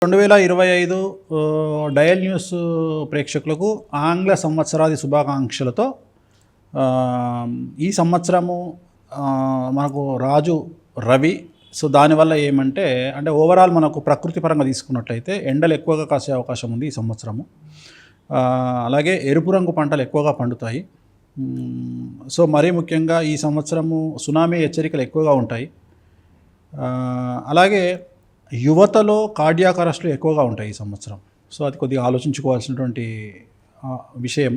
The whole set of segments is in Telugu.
2025 డయల్ న్యూస్ ప్రేక్షకులకు ఆంగ్ల సంవత్సరాది శుభాకాంక్షలతో ఈ సంవత్సరము మనకు రాజు రవి. సో దానివల్ల ఏమంటే ఓవరాల్ మనకు ప్రకృతి పరంగా తీసుకున్నట్లయితే ఎండలు ఎక్కువగా కాసే అవకాశం ఉంది ఈ సంవత్సరము. అలాగే ఎరుపు రంగు పంటలు ఎక్కువగా పండుతాయి. సో మరీ ముఖ్యంగా ఈ సంవత్సరము సునామీ హెచ్చరికలు ఎక్కువగా ఉంటాయి. అలాగే యువతలో కార్డియాక్ అరెస్టులు ఎక్కువగా ఉంటాయి ఈ సంవత్సరం. సో అది కొద్దిగా ఆలోచించుకోవాల్సినటువంటి విషయం.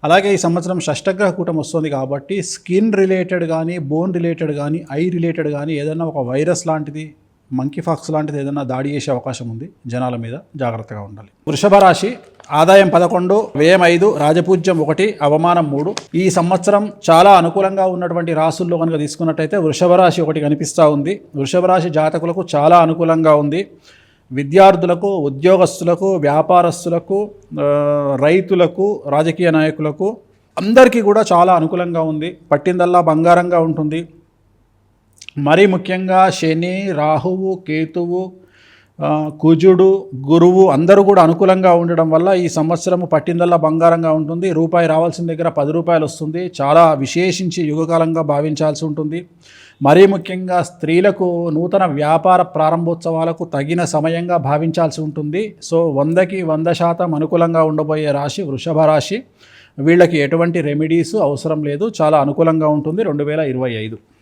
అలాగే ఈ సంవత్సరం షష్టగ్రహ కూటం వస్తుంది కాబట్టి స్కిన్ రిలేటెడ్ కానీ, బోన్ రిలేటెడ్ కానీ, ఐ రిలేటెడ్ కానీ ఏదైనా ఒక వైరస్ లాంటిది, మంకీ ఫాక్స్ లాంటిది ఏదైనా దాడి చేసే అవకాశం ఉంది. జనాల మీద జాగ్రత్తగా ఉండాలి. వృషభ రాశి ఆదాయం 11, వ్యయం 5, రాజపూజ్యం 1, అవమానం 3. ఈ సంవత్సరం చాలా అనుకూలంగా ఉన్నటువంటి రాసుల్లో కనుక తీసుకున్నట్టయితే వృషభ రాశి ఒకటి కనిపిస్తూ ఉంది. వృషభ రాశి జాతకులకు చాలా అనుకూలంగా ఉంది. విద్యార్థులకు, ఉద్యోగస్తులకు, వ్యాపారస్తులకు, రైతులకు, రాజకీయ నాయకులకు అందరికీ కూడా చాలా అనుకూలంగా ఉంది. పట్టిందల్లా బంగారంగా ఉంటుంది. మరీ ముఖ్యంగా శని, రాహువు, కేతువు, కుజుడు, గురువు అందరూ కూడా అనుకూలంగా ఉండడం వల్ల ఈ సంవత్సరము పట్టిందల్లా బంగారంగా ఉంటుంది. రూపాయి రావాల్సిన దగ్గర 10 రూపాయలు వస్తుంది. చాలా విశేషించి యుగకాలంగా భావించాల్సి ఉంటుంది. మరీ ముఖ్యంగా స్త్రీలకు నూతన వ్యాపార ప్రారంభోత్సవాలకు తగిన సమయంగా భావించాల్సి ఉంటుంది. సో 100కి 100% అనుకూలంగా ఉండబోయే రాశి వృషభ రాశి. వీళ్ళకి ఎటువంటి రెమెడీస్ అవసరం లేదు. చాలా అనుకూలంగా ఉంటుంది 2025.